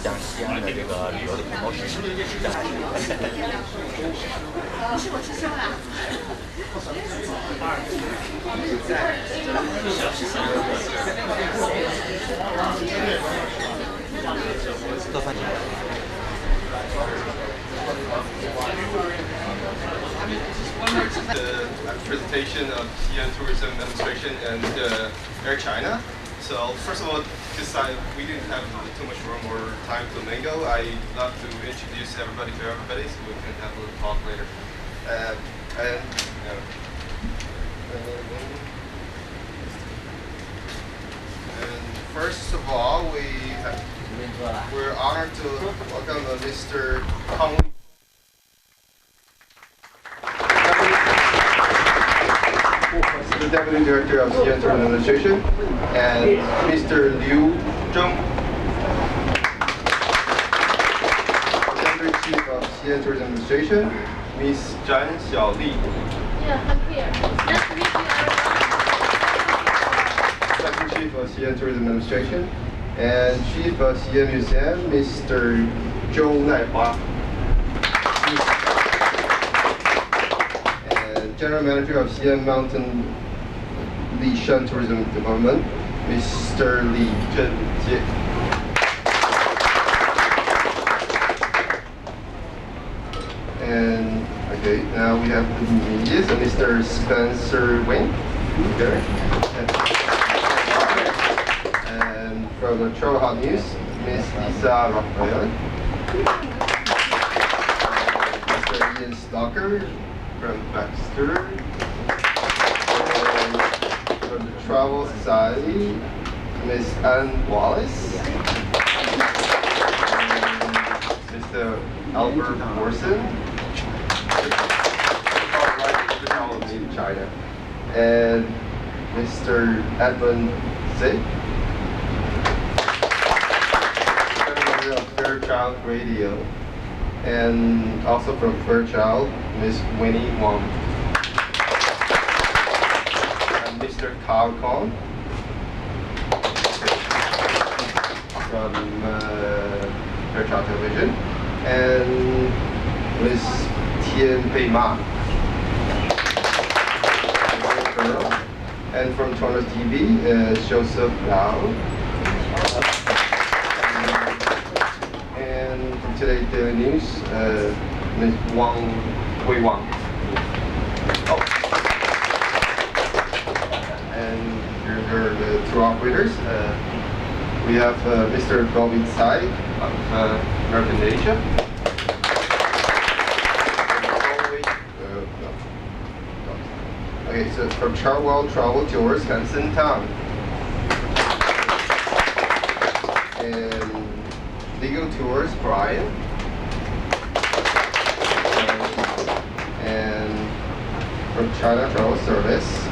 讲西安的这个旅游的模式，不是，我是说啦。做饭。The presentation of Xi'An Tourism demonstration and Air China. So first of all, because we didn't have too much room or time to mingle, I'd love to introduce everybody to everybody so we can have a little talk later. And first of all, we're honored to welcome Mr. Kang. The Deputy Director of Xi'an Tourism Administration, and Mr. Liu Zheng, Deputy Chief of Xi'an Tourism Administration, Ms. Zhan Xiaoli. Yeah, I'm here. Nice to meet you, everyone. Second Chief of Xi'an Tourism Administration, and Chief of Xi'an Museum, Mr. Zhou Naihua. General Manager of Xi'an Mountain Xi'an Tourism Department, Mr. Li Zhenjie. And okay, now we have the media, so Mr. Spencer Wing there. And from the Travel Hot News, Ms. Lisa Raphael. Mr. Ian Stalker from Baxter, and from the Travel Society, Miss Ann Wallace, and Mr. Albert Morrison, in China, and Mr. Edmund Zig, President of Fairchild Radio, and also from Fairchild, Miss Winnie Wong, and Mr. Carl Kong from Fairchild Television, and Miss Tian Pei Ma, and from TorontoTv, Joseph Lau. Today Daily News, Ms. Wang Hui Wang. Oh. And here are the tour operators. We have Mr. Govind Sai of American Asia. Okay, so from Chartwell Travel Tours, Hanson Town. And Legal Tours, Brian, and from China Travel Service,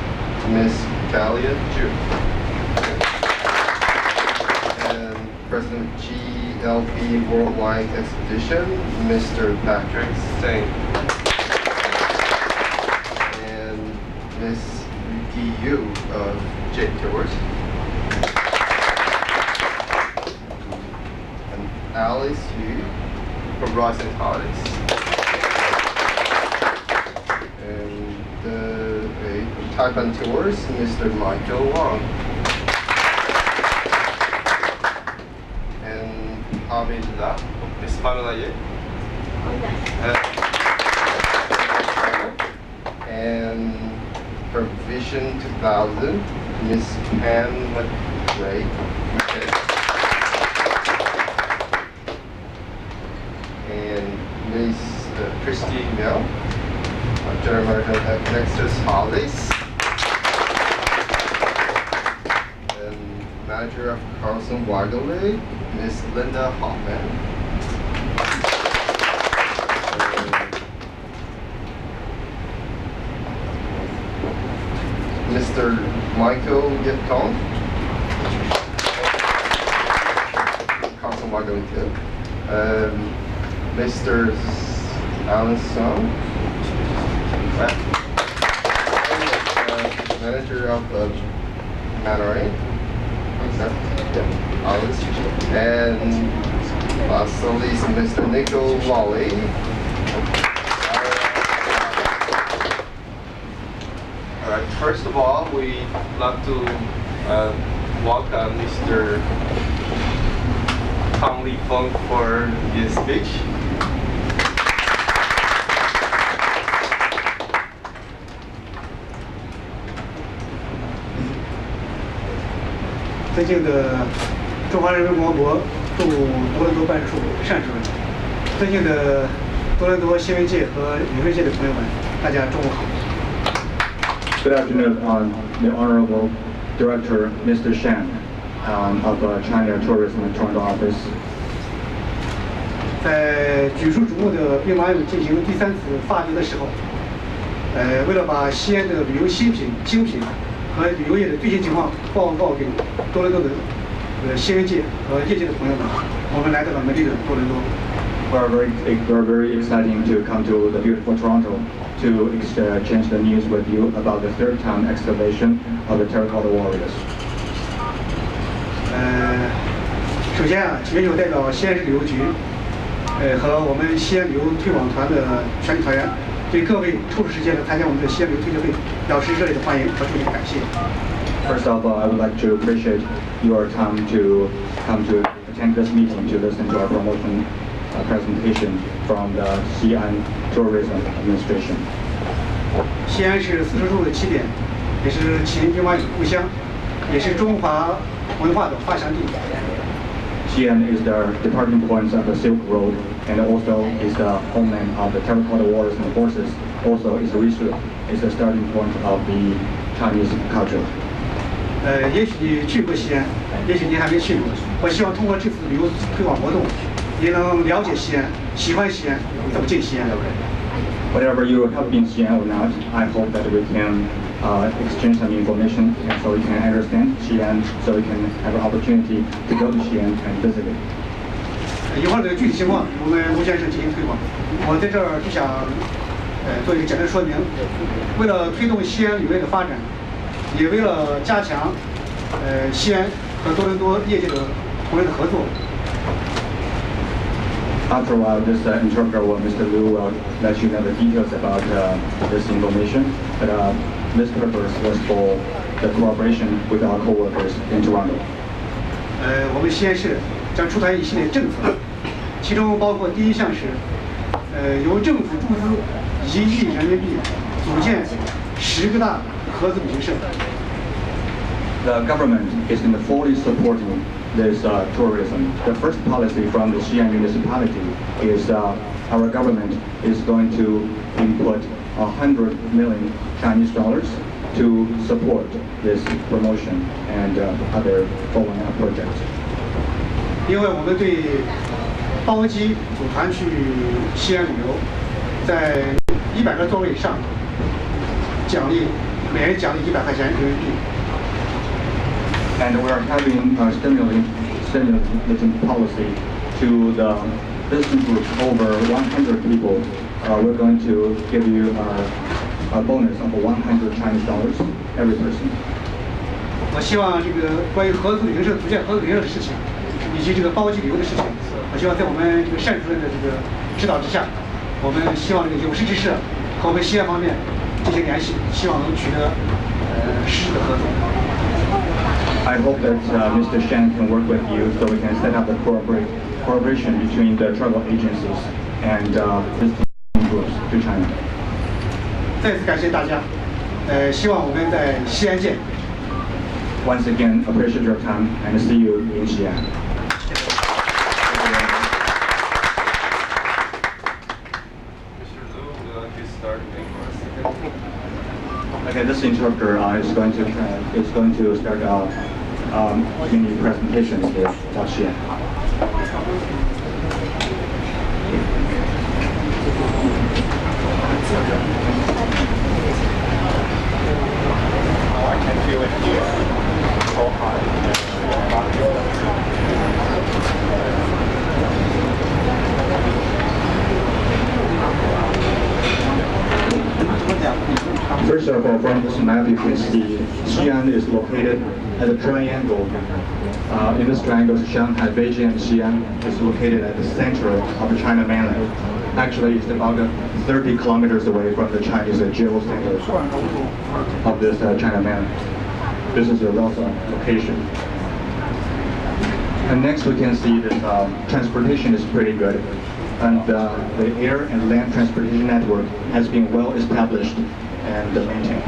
Miss Galia Zhu, and President GLP Worldwide Expedition, Mr. Patrick Singh, and Miss Yuki Yu of J Tours. Alice Yu from Ross and Holidays. And from Taipan Tours, Mr. Michael Wong. And Hamida, Miss Pamela Ye. And from Vision 2000, Miss Pam McRae. Ms. Christine Mill, General Manager at Nexus Holidays, and Manager of Carlson Waterway, Ms. Linda Hoffman, Mr. Michael Gipton, Carlson Waterway too. Mr. Alan Song, manager of Mandarin. And lastly is Mr. Nico Wally. All right. First of all, we love to welcome Mr. Tang Li Feng for his speech. 尊敬的中华人民共和国驻多伦多办事处单主任，尊敬的多伦多新闻界和旅游界的朋友们，大家中午好。Good afternoon, the Honorable Director, Mr. Xi'an, of China Tourism Toronto office. 在举世瞩目的兵马俑进行第3次发掘的时候，为了把西安的旅游精品和旅游业的最新情况报告给多伦多的新闻界和业界的朋友们，我们来到了美丽的多伦多。We're very exciting to come to the beautiful Toronto to exchange the news with you about the 3rd time excavation of the terracotta warriors. 首先也有代表西安市旅游局，和我们西安旅游推广团的全体团员，对各位抽出时间来参加我们的西安旅游推介会表示热烈的欢迎和衷心的感谢。First of all, I would like to appreciate your time to come to attend this meeting to listen to our promotion presentation from the Xi'an Tourism Administration. 西安是丝绸之路的起点，也是秦兵马俑故乡，也是中华文化的发祥地。Xi'an is the departing point of the Silk Road and also is the homeland of the terracotta warriors and horses. Also is the starting point of the Chinese culture. 也许你去过西安，也许你还没去过。我希望通过这次旅游推广活动，你能了解西安，喜欢西安，走进西安。Whatever you have been Xi'an or not, I hope that we can exchange some information and so we can understand Xi'an, so we can have an opportunity to go to Xi'an and visit it. 一会儿的具体情况，我们卢先生进行推广。我在这儿就想做一个简单说明。为了推动西安旅游业的发展，也为了加强西安和多伦多业界的同仁的合作。After a while, this interpreter, Mr. Liu, will let you know the details about this information. But this purpose was for the cooperation with our co-workers in Toronto. 我们西安市将出台一系列政策，其中包括第一项是由政府注资1亿人民币组建10个大合资旅行社。The government is fully supporting this tourism. The first policy from the Xi'an municipality is our government is going to input 100 million Chinese dollars to support this promotion and other following projects. 因为我们对包机组团去西安旅游，在100个座位以上，每人奖励100块钱人民币。And we are having a stimulating policy to the business group over 100 people. We're going to give you a bonus of 100 Chinese dollars every person. 我希望这个关于合资旅行社组建合资旅行社的事情，以及这个包机旅游的事情，我希望在我们这个单主任的这个指导之下，我们希望这个有识之士和我们西安方面进行联系，希望能取得实质的合作。I hope that Mr. Xi'an can work with you so we can set up a cooperation between the travel agencies and visiting groups to China. 再次感谢大家，希望我们在西安见。Once again, appreciate your time and see you in Xi'an. Mr. Liu, would you like to start making us? Okay, this interpreter is going to start mini presentations with Xi'an. I can feel it here. So high. of all, from this map you can see Xi'an is located at a triangle. In this triangle, Shanghai, Beijing, and Xi'an is located at the center of the China mainland. Actually, it's about 30 kilometers away from the Chinese geocenter of this China mainland. This is a rough location. And next we can see that transportation is pretty good. And the air and land transportation network has been well established and maintained.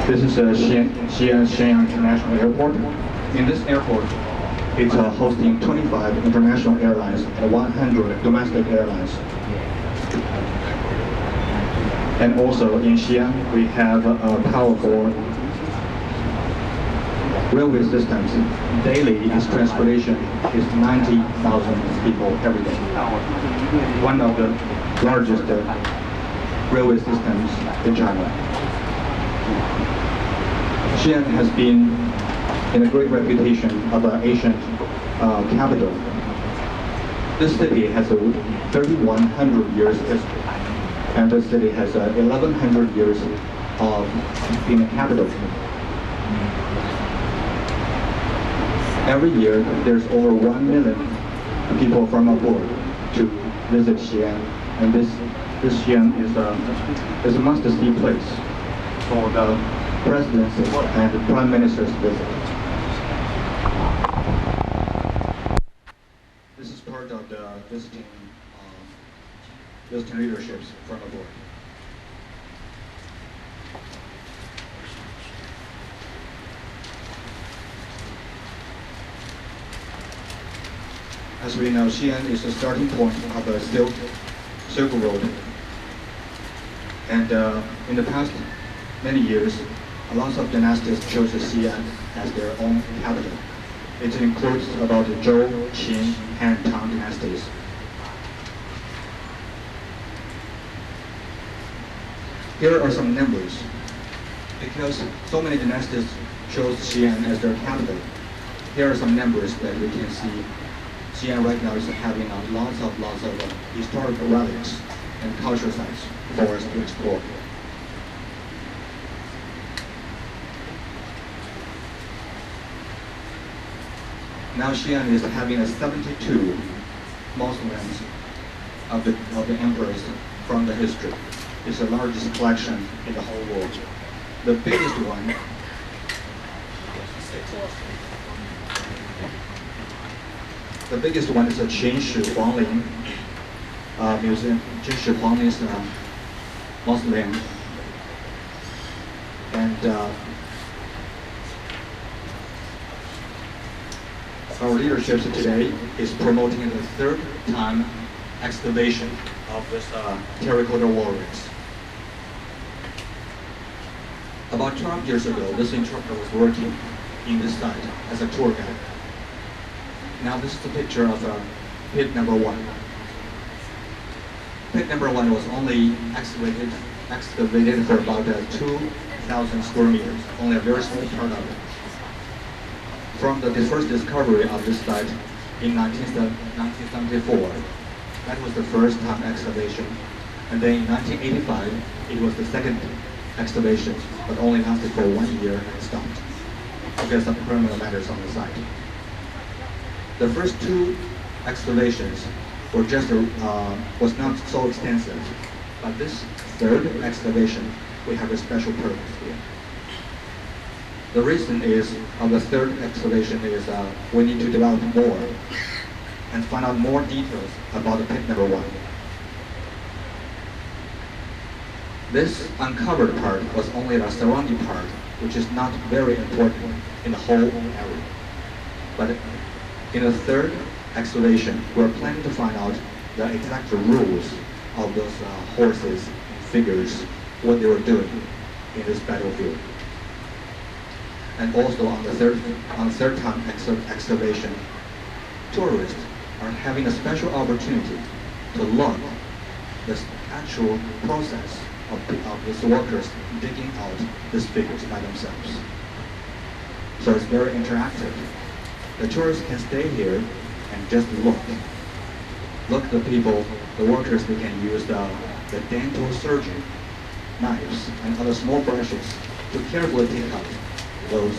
This is Xi'an International Airport. In this airport, it's hosting 25 international airlines and 100 domestic airlines. And also in Xi'an, we have a powerful railway systems. Daily, its transportation is 90,000 people every day. One of the largest railway systems in China. Xi'an has been in a great reputation of an Asian capital. This city has a 3,100 years history, and this city has 1,100 years of being a capital. Every year, there's over 1 million people from abroad to visit Xi'an, and this Xi'an is a must-see place for the presidents and the prime ministers visit. This is part of the visiting leaderships from abroad. As we know, Xi'an is the starting point of the Silk Road. And in the past many years, lots of dynasties chose Xi'an as their own capital. It includes about the Zhou, Qin, and Tang dynasties. Here are some numbers. Because so many dynasties chose Xi'an as their capital, here are some numbers that we can see. Xi'an right now is having lots of historical relics and cultural sites for us to explore. Now Xi'an is having 72 mausoleums of the emperors from the history. It's the largest collection in the whole world. The biggest one is the Qin Huangling Museum, Qin Huangling's mausoleum. And our leadership today is promoting the third time excavation of this terracotta warriors. About 12 years ago, this interpreter was working in this site as a tour guide. Now this is the picture of pit number 1. Pit number 1 was only excavated for about 2,000 square meters, only a very small part of it. From the first discovery of this site in 1974, that was the first time excavation. And then in 1985, it was the second excavation, but only lasted for 1 year and stopped because of criminal matters on the site. The first 2 excavations were was not so extensive, but this third excavation, we have a special purpose here. The reason of the third excavation is we need to develop more and find out more details about the pit number 1. This uncovered part was only the surrounding part, which is not very important in the whole area. But in the third excavation, we're planning to find out the exact rules of those horses, figures, what they were doing in this battlefield. And also on the third time excavation, tourists are having a special opportunity to learn the actual process of these workers digging out these figures by themselves. So it's very interactive. The tourists can stay here and just look. Look at the people, the workers, they can use the the dental surgery, knives, and other small brushes to carefully take out those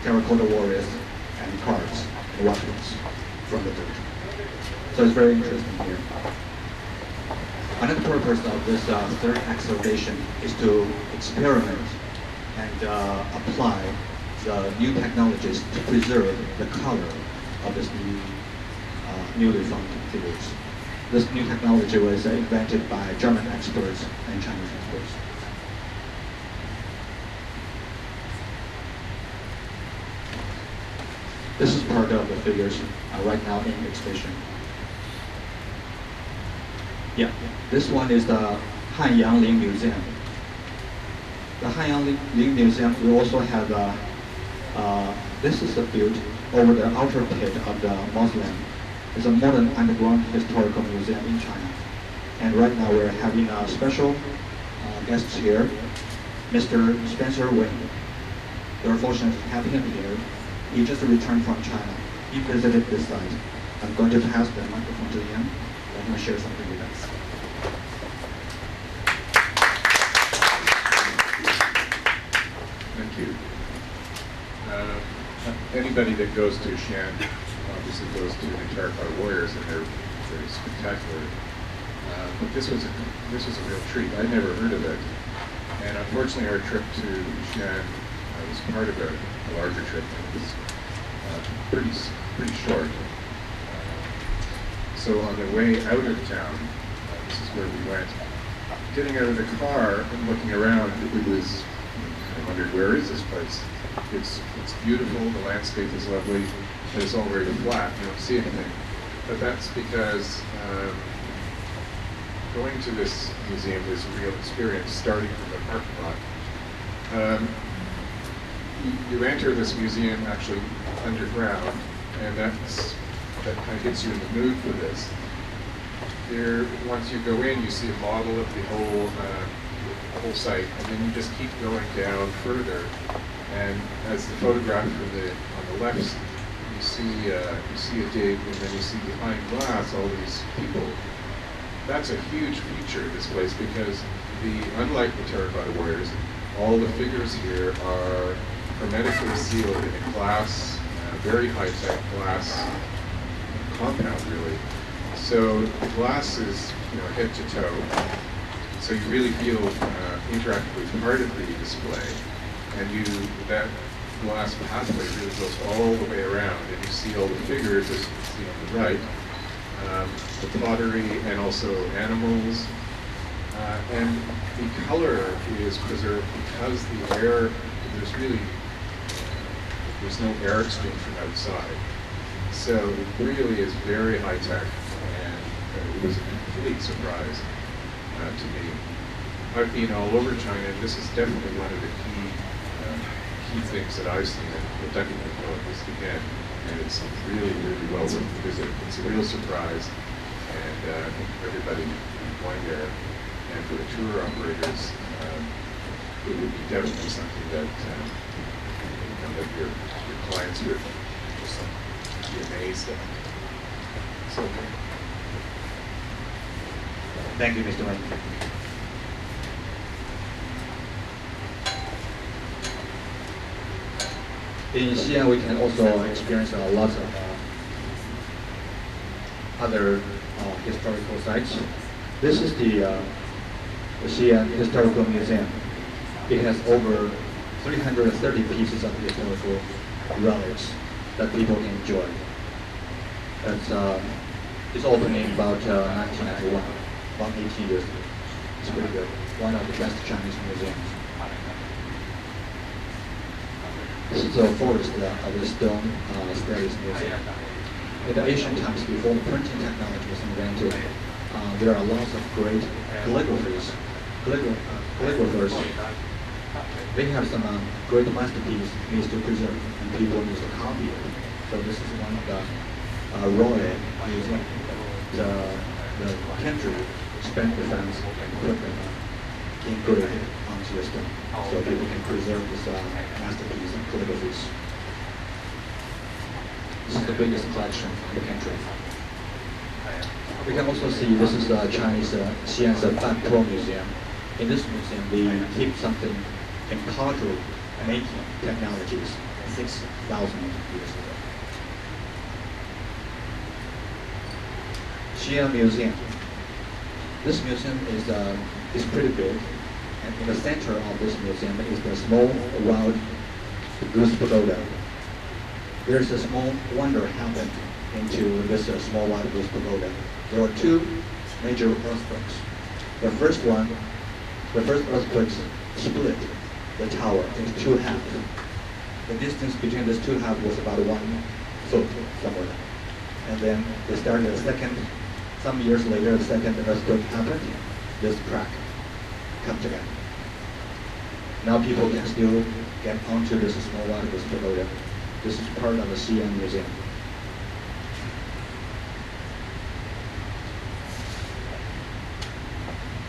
terracotta warriors and cards and weapons from the dirt. So it's very interesting here. Another purpose of this third excavation is to experiment and apply the new technologies to preserve the color of this newly found figures. This new technology was invented by German experts and Chinese experts. This is part of the figures right now in exhibition. Yeah, this one is the Hanyang Ling Museum. The Hanyang Ling Museum will also have this is built over the outer pit of the mausoleum. It's a modern underground historical museum in China. And right now we're having a special guest here, Mr. Spencer Wing. We're fortunate to have him here. He just returned from China. He visited this site. I'm going to pass the microphone to him. Let him share something with us. Thank you. Anybody that goes to Xi'an obviously goes to the terracotta warriors, and they're very spectacular. But this was a real treat. I'd never heard of it, and unfortunately, our trip to Xi'an was part of a larger trip, and it was pretty short. So on the way out of town, this is where we went. Getting out of the car and looking around, I wondered, where is this place? It's beautiful, the landscape is lovely, but it's all very flat, you don't see anything. But that's because going to this museum is a real experience, starting from the parking lot. You enter this museum actually underground, and that kind of gets you in the mood for this. Once you go in, you see a model of the whole site, and then you just keep going down further. And as the photograph on the left, you see a dig, and then you see behind glass all these people. That's a huge feature of this place because unlike the terracotta warriors, all the figures here are hermetically sealed in a glass, very high-tech glass compound, really. So the glass is, head to toe. So you really feel interactive with part of the display, and that glass pathway really goes all the way around, and you see all the figures, as you can see on the right, the pottery, and also animals. And the color is preserved because the air, there's no air exchange from outside. So it really is very high tech, and it was a complete surprise to me. I've been all over China, and this is definitely one of the key things that I've seen, and we'll definitely go at this again. And it's really, really well worth the visit. It's a real surprise, and I think for everybody going there, and for the tour operators, it would be definitely something that that your clients would just be amazed at. So, Thank you, Mr. Wang. In Xi'an, we can also experience a lot of other historical sites. This is the Xi'an Historical Museum. It has over 330 pieces of historical relics that people can enjoy. It's opened in about 1991, 180 years ago. It's pretty good. One of the best Chinese museums. This is a forest of the stone stelae museum. In the ancient times, before the printing technology was invented, there are lots of great calligraphers. They have some great masterpieces needs to preserve, and people need to copy it. So this is one of the Royal Museum. The country spent the funds and put them engraved onto the stone, so people can preserve this masterpiece and calligraphies. This is the biggest collection in the country. We can also see this is a Chinese Xi'an's Bantuo Museum. In this museum, they keep something in pottery making technologies 6,000 years ago. Xi'an Museum. This museum is pretty big, and in the center of this museum is the small wild goose pagoda. There's a small wonder happened into this small wild goose pagoda. There were two major earthquakes. The first earthquake split the tower into two halves. The distance between these two halves was about 1 foot somewhere. And then they started a second. Some years later, the second earthquake happened. This crack comes again. Now people can still get onto this small wild goose pagoda. This is part of the Xi'an Museum.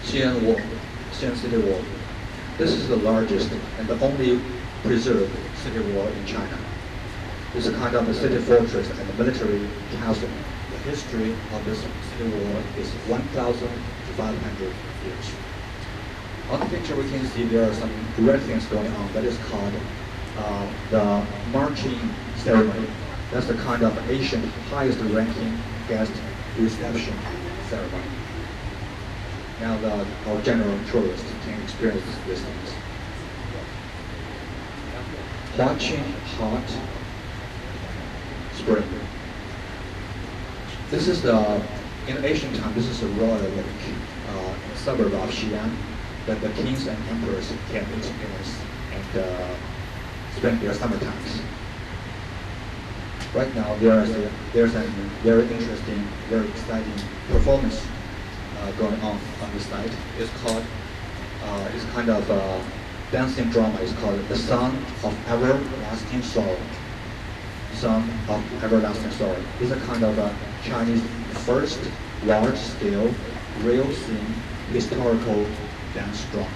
Xi'an Wall, Xi'an City Wall. This is the largest and the only preserved city wall in China. It's a kind of a city fortress and a military castle. The history of this city wall is 1,500 years. On the picture we can see there are some red things going on. That is called the marching ceremony. That's the kind of ancient highest ranking guest reception ceremony. Now our general tourists can experience these things. Huaqing Hot Spring. This is in ancient time, this is a royal lake in the suburb of Xi'an that the kings and emperors can experience and spend their summer times. Right now there's a very interesting, very exciting performance going on this site. It's called, it's kind of a dancing drama. It's called The Song of Everlasting Sorrow. Song of Everlasting Sorrow. It's a kind of a Chinese first large-scale, real-scene, historical dance drama.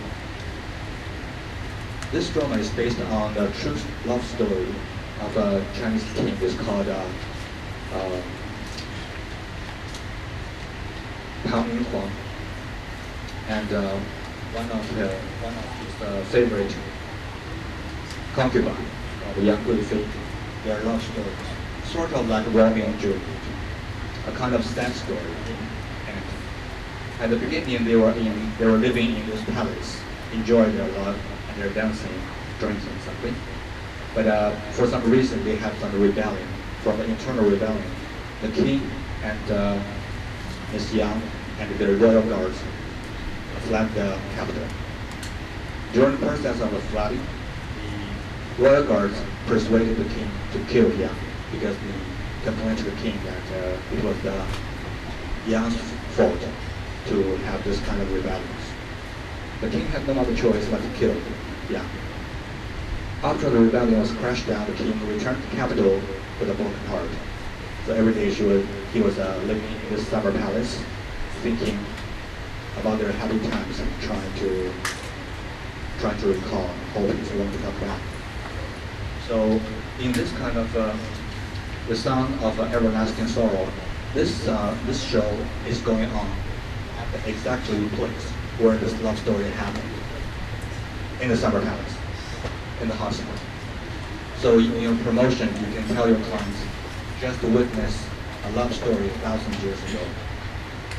This drama is based on the true love story of a Chinese king. It's called Tang Yinhuang, and one of his favorite concubine, Yang Guifei. Their love story, sort of like Romeo and Juliet, a kind of sad story. And at the beginning, they were living in this palace, enjoying their love and their dancing, drinking something. But for some reason, they had some rebellion, from the internal rebellion. The king and Miss Yang and their royal guards fled the capital. During the process of the flooding, the royal guards persuaded the king to kill Yang because they complained to the king that it was Yang's fault to have this kind of rebellion. The king had no other choice but to kill Yang. After the rebellion was crashed down, the king returned to the capital with a broken heart. So every day he was living in this summer palace, thinking about their happy times and trying to recall, hoping for them to come back. So in this kind of the Song of Everlasting Sorrow, this show is going on at the exactly place where this love story happened, in the summer palace, in the hot spring. So in your promotion, you can tell your clients, just to witness a love story 1,000 years ago.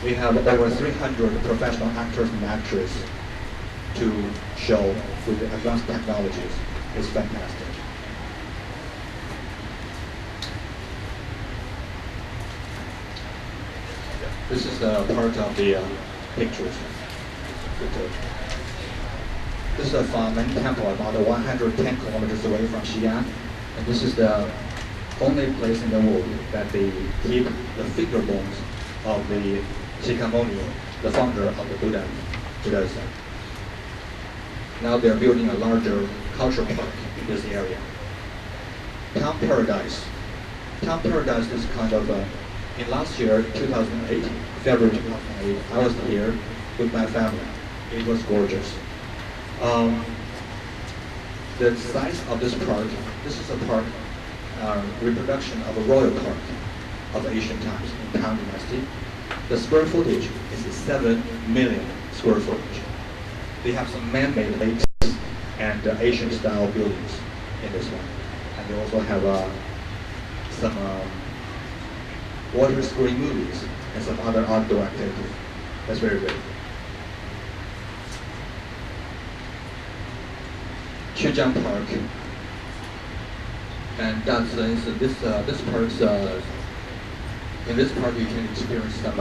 We have over 300 professional actors and actresses to show with the advanced technologies. It's fantastic. This is part of the pictures. This is a Famen temple about 110 kilometers away from Xi'an. And this is the only place in the world that they keep the figure bones of the Shakyamuni, the founder of the Buddhism. Now they're building a larger cultural park in this area. Town Paradise. Town Paradise is kind of in last year, 2008, February 2008, I was here with my family. It was gorgeous. The size of this park, this is a park, reproduction of a royal park of ancient times in Tang Dynasty. The square footage is 7 million square footage. They have some man-made lakes and Asian-style buildings in this one. And they also have some water screen movies and some other outdoor activities. That's very good. Xi'an Park, and that's this park's. In this park, you can experience some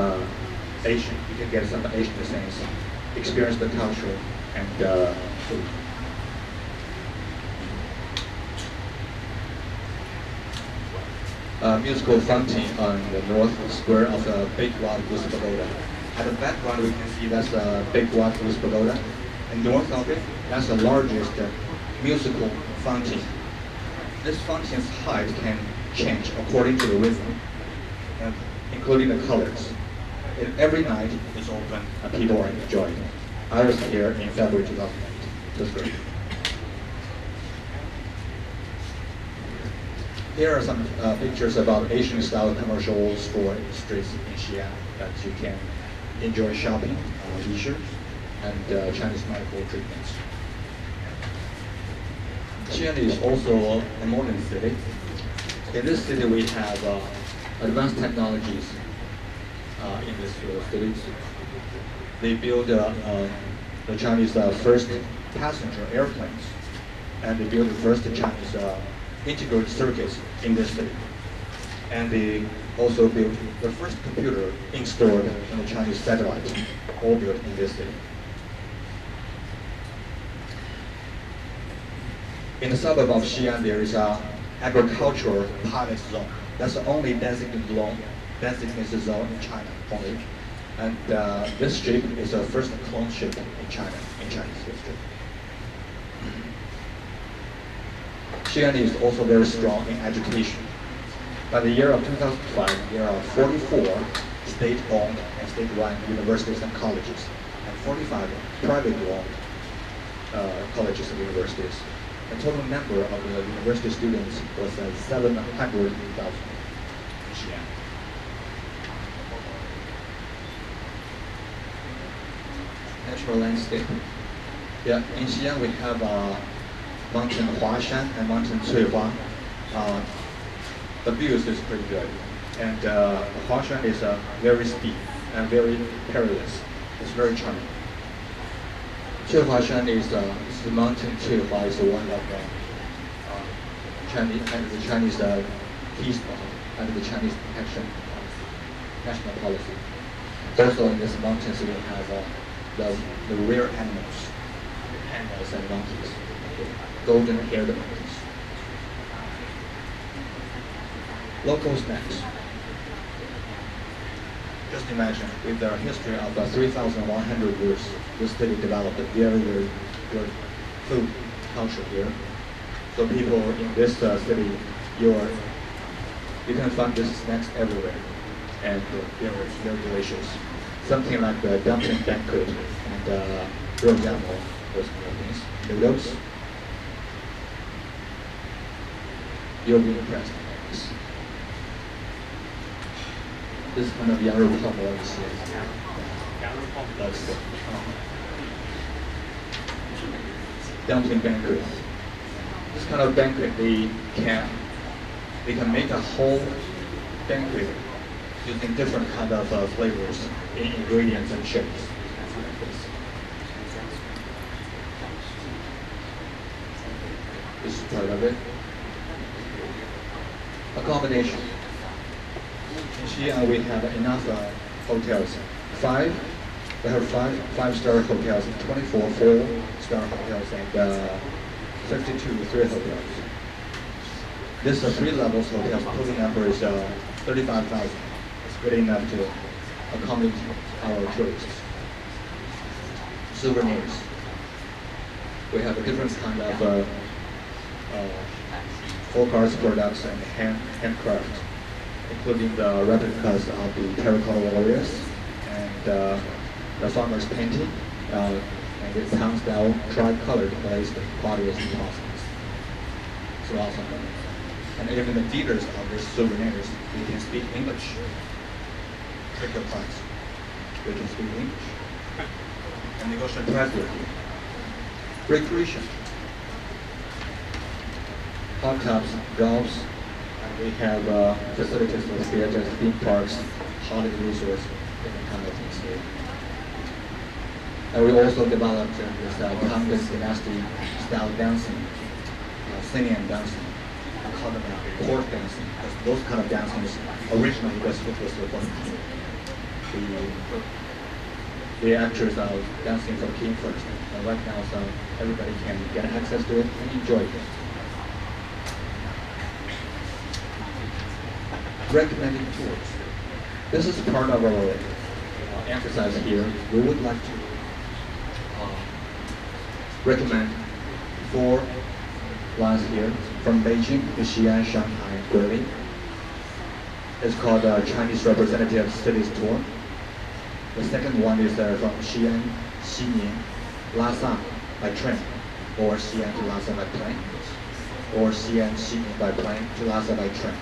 Asian. You can get some Asian things, experience the culture and food. Musical fountain on the north square of the Big Wat Goose Pagoda. At the background, we can see that's the Big Wat Goose Pagoda. And north of it, that's the largest musical fountain. This fountain's height can change according to the rhythm, including the colors. And every night it's open and people are enjoying it. I was here in February 2008. It was great. Here are some pictures about Asian-style commercial streets in Xi'an that you can enjoy shopping, leisure, and Chinese medical treatments. Xi'an is also a modern city. In this city, we have advanced technologies in this city. They build the Chinese first passenger airplanes, and they built the first Chinese integrated circuits in this city. And they also built the first computer installed in the Chinese satellite, all built in this city. In the suburb of Xi'an, there is an agricultural pilot zone. That's the only designated zone in China only. And this ship is the first clone ship in China, in Chinese history. Xi'an is also very strong in education. By the year of 2005, there are 44 state-owned and state-run universities and colleges, and 45 private-owned colleges and universities. The total number of the university students was 700,000 in Xi'an. Natural landscape. Yeah, in Xi'an we have Mountain Huashan and Mountain Cuihua. The views is pretty good, and Huashan is very steep and very perilous. It's very charming. Cuihuashan is the mountain. Cuihua is one of Chinese under the Chinese peace under the Chinese protection national policy. Also in this mountains we have the rare animals, pandas and monkeys, golden-haired monkeys. Local snacks. Just imagine, with a history of 3,100 years, this city developed a very, very good food culture here. So people in this city, you can find these snacks everywhere, and they're delicious. Something like the dumpling banquet and rojamo, those kind of things. Noodles. You'll be impressed by this. This kind of yarrow pomelo is that's dumpling banquet. This kind of banquet they can make a whole banquet using different kind of flavors in ingredients and shapes. This is part of it. Accommodation. In Xi'an we have enough hotels. We have five-star hotels, 24 4-star hotels, and 52 3 hotels. This 3 levels hotels, total number is 35,000. It's good enough to accommodate our tourists. Souvenirs. We have a different kind of folk arts products and handcraft, including the replicas of the terracotta warriors and the farmer's painting, and the town-style tri-colored glazed potteries and porcelains. So awesome. And even the dealers of these souvenirs, they can speak English. check your price. You can speak English. And negotiate price with you. Recreation. Hot tubs, golfs, and we have facilities for theaters, theme parks, holiday resorts, different kind of things here. And we also developed this Tang dynasty style dancing, singing and dancing. We call them court dancing, because those kind of dancing is originally was for the king. The actors are dancing for the king first, and right now so everybody can get access to it and enjoy it. Recommending tours. This is part of our emphasize here. We would like to recommend 4 lines here from Beijing to Xi'an, Shanghai, Guilin. It's called Chinese Representative Cities Tour. The second one is from Xi'an, Xining, Lhasa by train, or Xi'an to Lhasa by plane, or Xi'an, Xining by plane to Lhasa by train.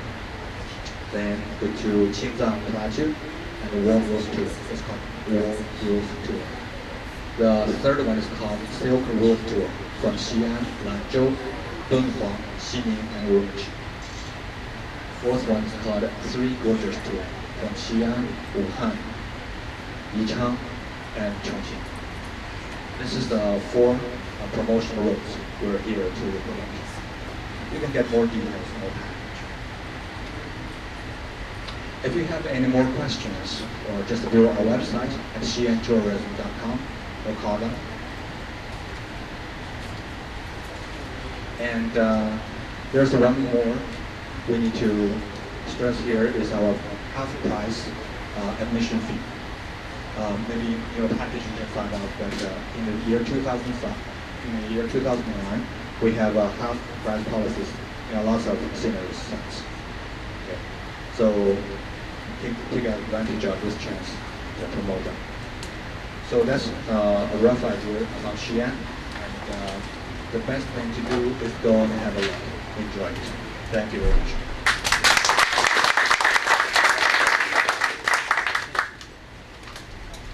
Then go to Qinzhang Plateau and the Warm Rose Tour. It's called Warm Rose Tour. The third one is called Silk Road Tour from Xi'an, Lanzhou, Dunhuang, Xining, and Urumqi. Fourth one is called Three Gorges Tour from Xi'an, Wuhan, Yichang, and Chongqing. This is the 4 promotional routes we're here to promote. You can get more details on our package. If you have any more questions, or just go to our website at xiantourism.com or call them. And there's one more we need to stress here is our half price admission fee. Maybe in your package you can find out that in the year 2009, we have half price policies in lots of scenery sites. Okay. So take advantage of this chance to promote them. So that's a rough idea about Xi'an. And the best thing to do is go and have a look. Enjoy it. Thank you very much.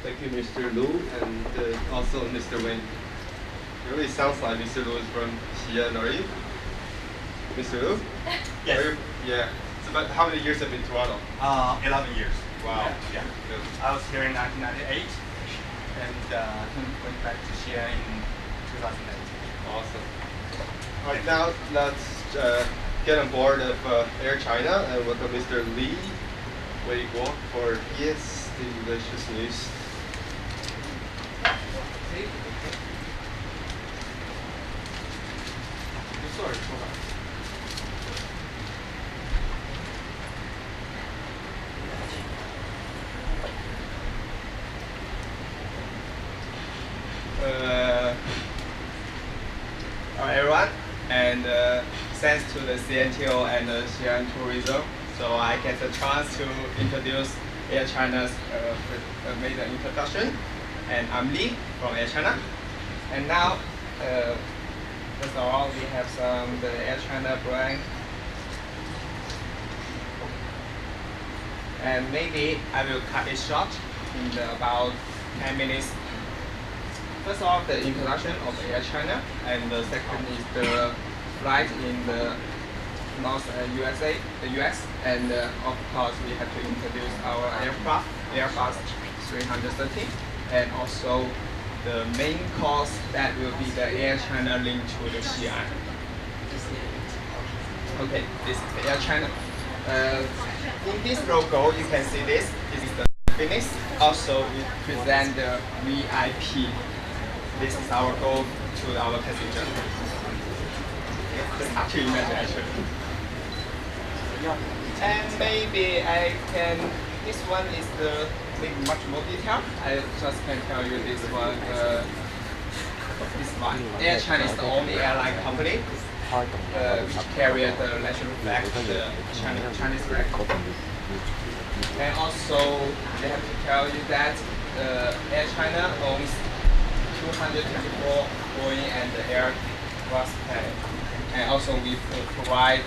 Thank you, Mr. Lu, and also Mr. Wayne. It really sounds like Mr. Lu is from Xi'an, are you? Mr. Lu? Yes. Yeah. So, but how many years have been in Toronto? 11 years. Wow. Yeah. Good. I was here in 1998 and went back to Xi'an in 2008. Awesome. All right, now let's get on board of Air China and welcome Mr. Li Weiguo for his delicious news. Sorry, hold on. Hi everyone, and thanks to the CNTO and Xi'an Tourism, so I get the chance to introduce Air China's made an introduction. And I'm Li from Air China. And now, first of all, we have the Air China brand. And maybe I will cut it short in about 10 minutes. First of all, the introduction of Air China, and the second is the flight in the North USA, the US, and of course we have to introduce our aircraft, Airbus 330, and also the main course that will be the Air China link to the Xi'an. Okay, this is the Air China. In this logo, you can see this. This is the finish. Also, we present the VIP. This is our goal to our passenger. It's hard to imagine actually. And maybe I can. This one is the much more detail. I just can tell you this one. This one. Air China is the only airline company which carry the national flag, the Chinese flag. And also, they have to tell you that Air China owns 224 Boeing and Airbus planes. And also, we provide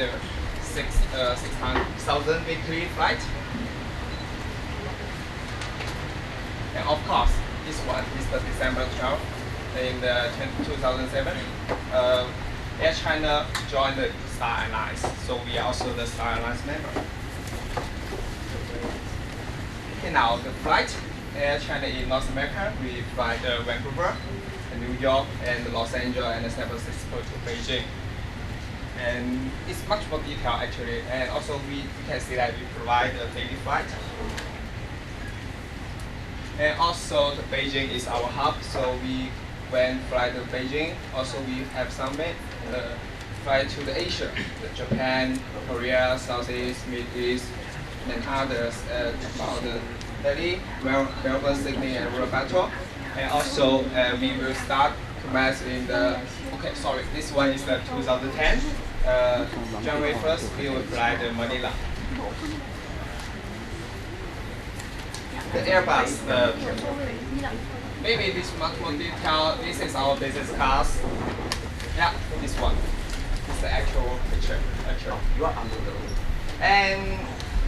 6,000 weekly flights. And of course, this one is the December 12th in the 2007. Air China joined the Star Alliance, so we are also the Star Alliance member. Okay, now the flight, Air China in North America, we fly Vancouver, and New York, and Los Angeles, and San Francisco to Beijing. And it's much more detailed actually, and also we can see that we provide a daily flight. And also the Beijing is our hub, so when fly to Beijing, also we have some fly to the Asia, Japan, Korea, Southeast, Middle East, and others about Delhi, Melbourne, Sydney, and Ulaanbaatar. And also we will start commerce in the, okay, sorry, this one is the 2010. January 1st, we will fly to Manila. The Airbus, maybe this much more detail. This is our business class. Yeah, this one. This is the actual picture. And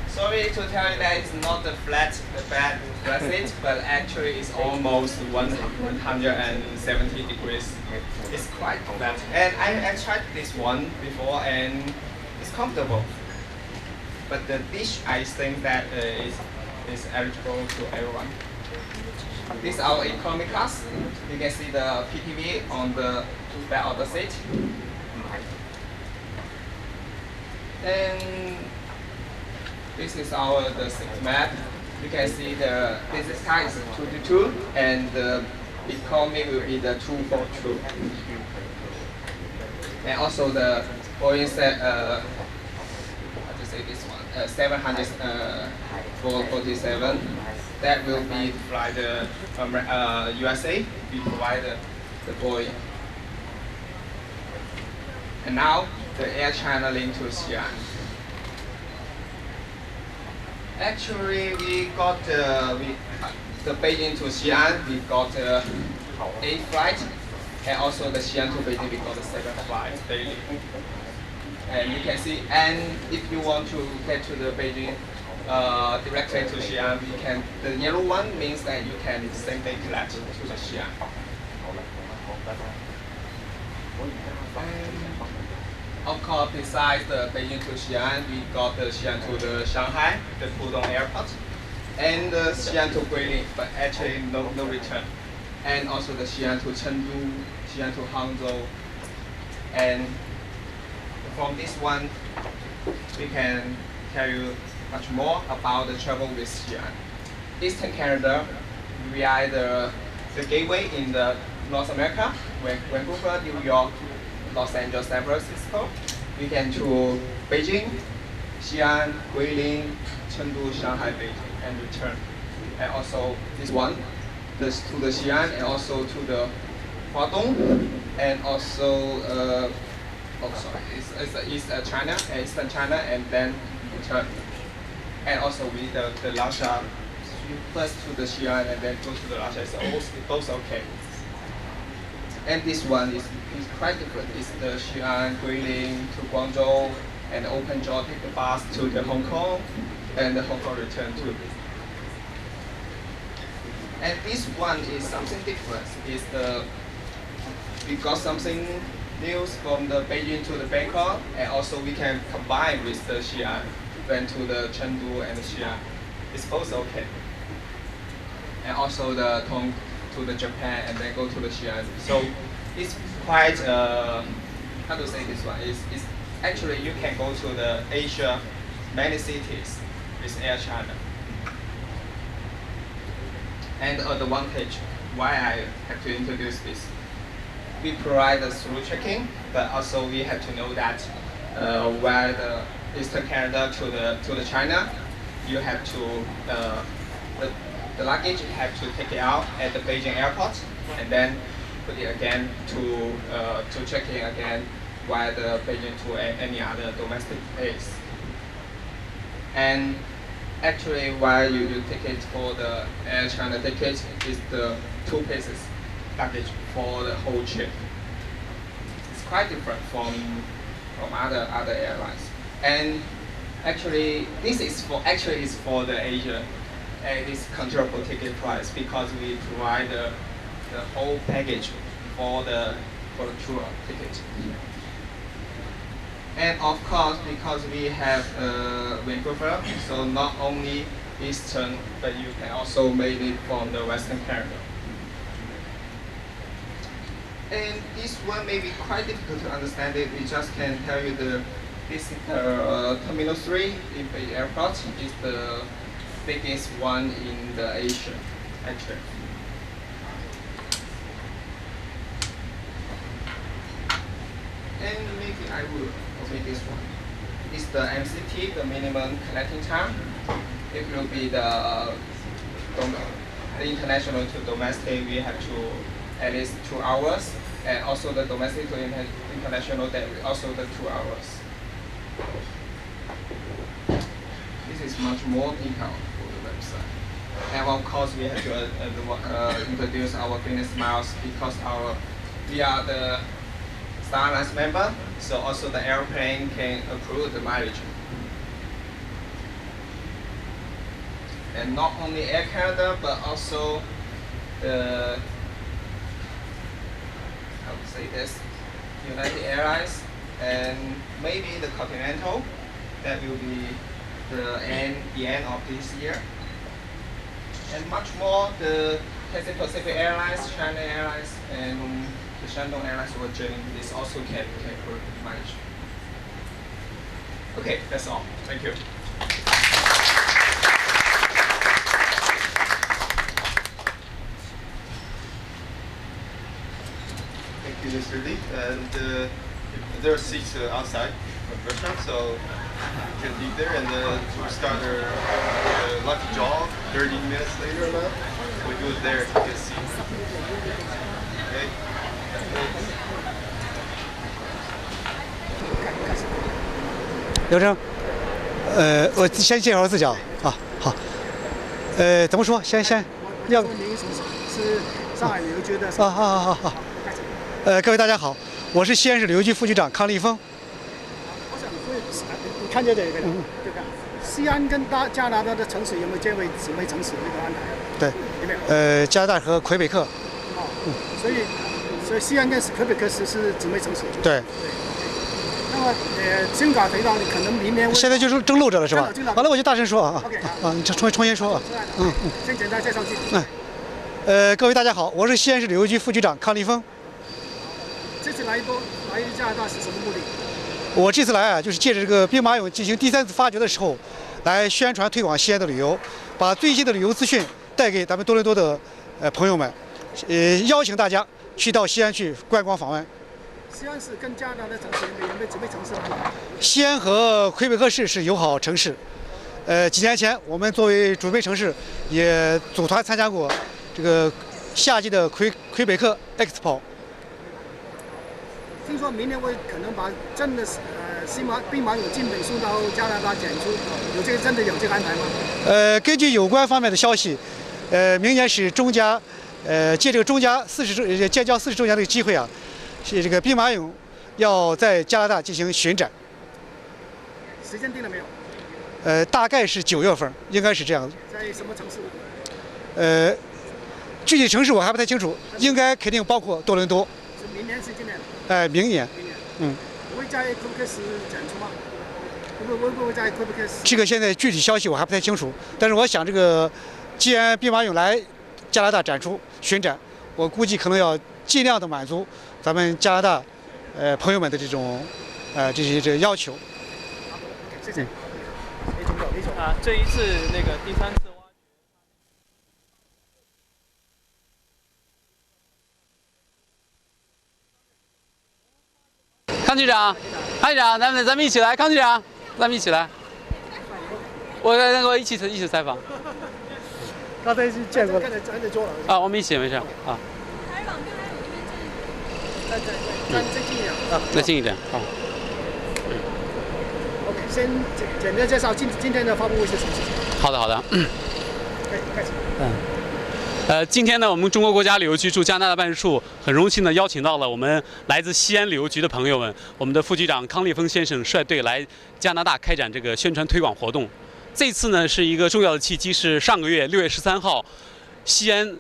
sorry to tell you that it's not the flat seat, but actually it's almost 170 degrees. It's quite flat. And I tried this one before, and it's comfortable. But the dish, I think that is eligible to everyone. This is our economy class. You can see the PTV on the back of the seat. And this is the seat map. You can see the business class is 222, and the economy will be the 242. And also the Boeing how to say this one, 747. That will be fly the USA. We provide the Boeing. And now the Air China link to Xi'an. Actually, we got the Beijing to Xi'an. We got 8 flights, and also the Xi'an to Beijing we got 7 flights daily. And you can see, and if you want to get to the Beijing directly to Xi'an, we can. The yellow one means that you can same day collect to the Xi'an. Of course, besides the Beijing to Xi'an, we got the Xi'an to the Shanghai, the Pudong airport, and the Xi'an to Guilin, but actually no return. And also the Xi'an to Chengdu, Xi'an to Hangzhou. And from this one, we can tell you much more about the travel with Xi'an. Eastern Canada, we are the gateway in the North America, Vancouver, New York, Los Angeles, San Francisco. We can to Beijing, Xi'an, Guilin, Chengdu, Shanghai, Beijing, and return. And also this one, to the Xi'an, and also to the Huadong, and also it's East China, Eastern China, and then return. And also with the Lasha, first to the Xi'an and then go to the Lasha. It's both okay. And this one is quite different. It's the Xi'an, Guilin to Guangzhou, and open jaw take the bus to the Hong Kong, and the Hong Kong return to. And this one is something different. We got something news from the Beijing to the Bangkok, and also we can combine with the Xi'an, then to the Chengdu and the Xi'an. It's both okay. And also the Tong to the Japan, and then go to the Xi'an. So it's quite how to say this one? It's actually you can go to the Asia, many cities with Air China. And the advantage why I have to introduce this. We provide the through checking, but also we have to know that where the Eastern Canada to the China, you have to the luggage you have to take it out at the Beijing airport, and then put it again to check in again via the Beijing to any other domestic place. And actually, while you ticket for the Air China ticket, is the 2 pieces luggage for the whole trip. It's quite different from other airlines. And actually, this is for the Asia at this controllable ticket price because we provide the whole package for the tour ticket. And of course, because we have Vancouver, so not only Eastern, but you can also make it from the Western Canada. And this one may be quite difficult to understand it. We just can tell you this Terminal 3 in Bay Airport is the biggest one in the Asia, actually. And maybe I will omit this one. It's the MCT, the minimum connecting time. It will be the international to domestic, we have to at least 2 hours. And also the domestic to international, that also the 2 hours. This is much more detailed for the website. And of course, we have to introduce our Fitness Miles because we are the Star Alliance member, so also the airplane can approve the mileage. And not only Air Canada, but also the, how to say this, United Airlines, and maybe the Continental, that will be the end of this year. And much more, the Cathay Pacific Airlines, China Airlines, and the Shandong Airlines or Jane, this also can manage. Okay, that's all. Thank you. Thank you, Mr. Lee. And there are seats outside of the restaurant, so you can leave there. And we'll start our lucky jog 30 minutes later now. We go there to get a seat. Okay. 刘生，我先介绍自己啊，好，怎么说？先要。您是上海旅游局的。好。各位大家好，我是西安市旅游局副局长康立峰。我想问，你看见这个对吧？西安跟加拿大的城市有没有建为姊妹城市的一个安排？对，有没有？加拿大和魁北克。所以西安跟魁北克是姊妹城市。对。那么尽管回到你可能明年。现在就是正录着了是吧？好了，我就大声说啊。OK 你重新说啊。先简单介绍自己。各位大家好，我是西安市旅游局副局长康立峰。这次来加拿大是什么目的？我这次来啊，就是借着这个兵马俑进行第3次发掘的时候，来宣传推广西安的旅游，把最新的旅游资讯带给咱们多伦多的朋友们，邀请大家去到西安去观光访问。西安市跟加拿大的城市有没有姊妹城市呢？西安和魁北克市是友好城市。几年前我们作为准备城市，也组团参加过这个夏季的魁北克 Expo。听说明年会可能把真的兵马俑进本送到加拿大展出，真的有这个安排吗？根据有关方面的消息，明年是中加，借这个中加建交40周年的机会啊，是这个兵马俑要在加拿大进行巡展。时间定了没有？大概是9月份，应该是这样子。在什么城市？具体城市我还不太清楚，应该肯定包括多伦多。是明年是今年？明年。会在魁北克市展出吗？会不会在魁北克市？这个现在具体消息我还不太清楚，但是我想这个，既然兵马俑来加拿大展出巡展，我估计可能要尽量的满足咱们加拿大朋友们的这种这些要求。好，谢谢。李总。这一次那个第3次。康局长，咱们一起来，康局长，咱们一起来。我一起采访。刚才见过了。啊，我们一起没事啊。再近一点啊。再近一点啊。OK， 先简单介绍今天的发布会是什么事情。好的。可以开始。今天呢，我们中国国家旅游局驻加拿大办事处很荣幸的邀请到了我们来自西安旅游局的朋友们，我们的副局长康立峰先生率队来加拿大开展这个宣传推广活动。这次呢是一个重要的契机，是上个月6月13号，西安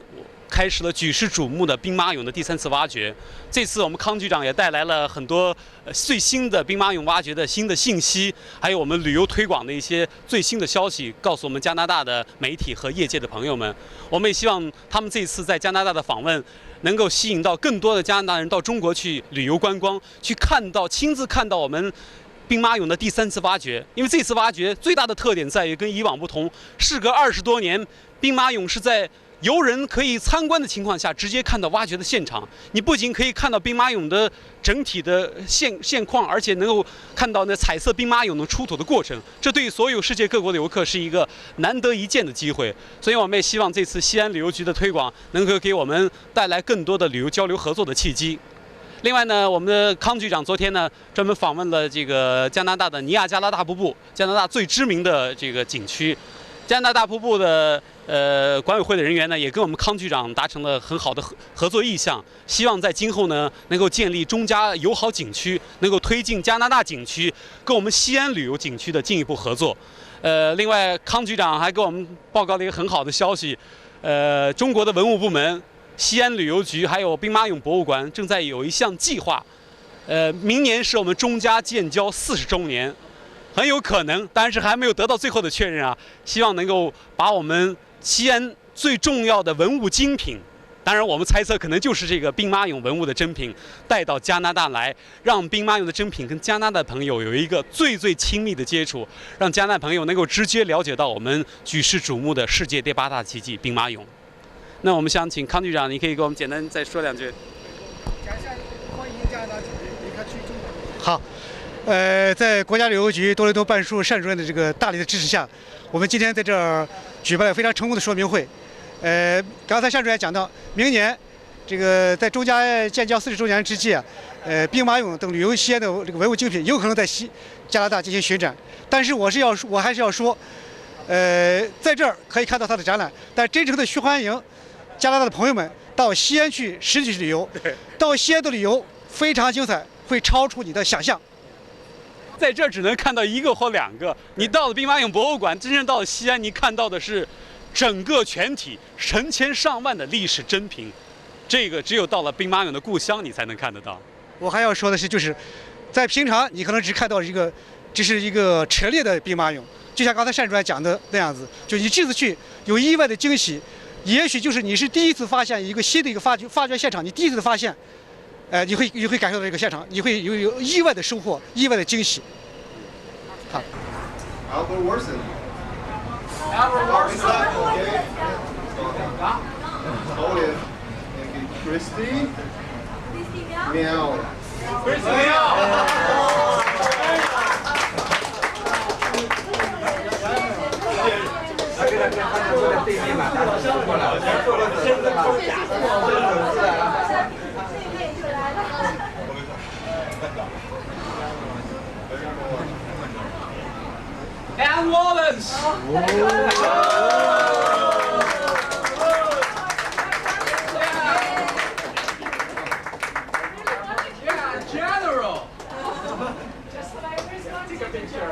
开始了举世瞩目的兵马俑的第3次挖掘。这次我们康局长也带来了很多最新的兵马俑挖掘的新的信息，还有我们旅游推广的一些最新的消息，告诉我们加拿大的媒体和业界的朋友们。我们也希望他们这次在加拿大的访问，能够吸引到更多的加拿大人到中国去旅游观光，去亲自看到我们兵马俑的第3次挖掘。因为这次挖掘最大的特点在于跟以往不同，事隔20多年，兵马俑是在游人可以参观的情况下，直接看到挖掘的现场。你不仅可以看到兵马俑的整体的现况，而且能够看到那彩色兵马俑的出土的过程。这对于所有世界各国的游客是一个难得一见的机会。所以我们也希望这次西安旅游局的推广能够给我们带来更多的旅游交流合作的契机。另外呢，我们的康局长昨天呢专门访问了这个加拿大的尼亚加拉大瀑布，加拿大最知名的这个景区。加拿大大瀑布的管委会的人员呢，也跟我们康局长达成了很好的合作意向，希望在今后呢能够建立中加友好景区，能够推进加拿大景区跟我们西安旅游景区的进一步合作。另外，康局长还给我们报告了一个很好的消息，中国的文物部门、西安旅游局还有兵马俑博物馆正在有一项计划，明年是我们中加建交40周年。很有可能，但是还没有得到最后的确认啊。希望能够把我们西安最重要的文物精品，当然我们猜测可能就是这个兵马俑文物的珍品，带到加拿大来，让兵马俑的珍品跟加拿大朋友有一个最亲密的接触，让加拿大朋友能够直接了解到我们举世瞩目的世界第8大奇迹兵马俑。那我们想请康局长，你可以给我们简单再说2句。讲一下欢迎加拿大旅客去中国。好。在国家旅游局多伦多办事处单主任的这个大力的支持下，我们今天在这儿举办了非常成功的说明会。刚才单主任讲到，明年这个在中加建交40周年之际，兵马俑等旅游西安的这个文物精品有可能在加拿大进行巡展。但是我还是要说，在这儿可以看到它的展览，但真正的去欢迎加拿大的朋友们到西安去实际去旅游，到西安的旅游非常精彩，会超出你的想象。在这儿只能看到1个或2个，你到了兵马俑博物馆，真正到了西安，你看到的是整个全体成千上万的历史珍品，这个只有到了兵马俑的故乡，你才能看得到。我还要说的是，就是在平常你可能只看到只是一个陈列的兵马俑，就像刚才单主任讲的那样子，就你这次去有意外的惊喜，也许就是你是第一次发现一个新的一个发掘现场，你第一次发现。你会感受到这个现场，你会有意外的收获，意外的惊喜。好。Albert Warson. Hold it. Christy. Meow. Christy Meow. 对面嘛，他是过来，做了身份好假。And Wallace. Yeah, General. Just like Take a picture.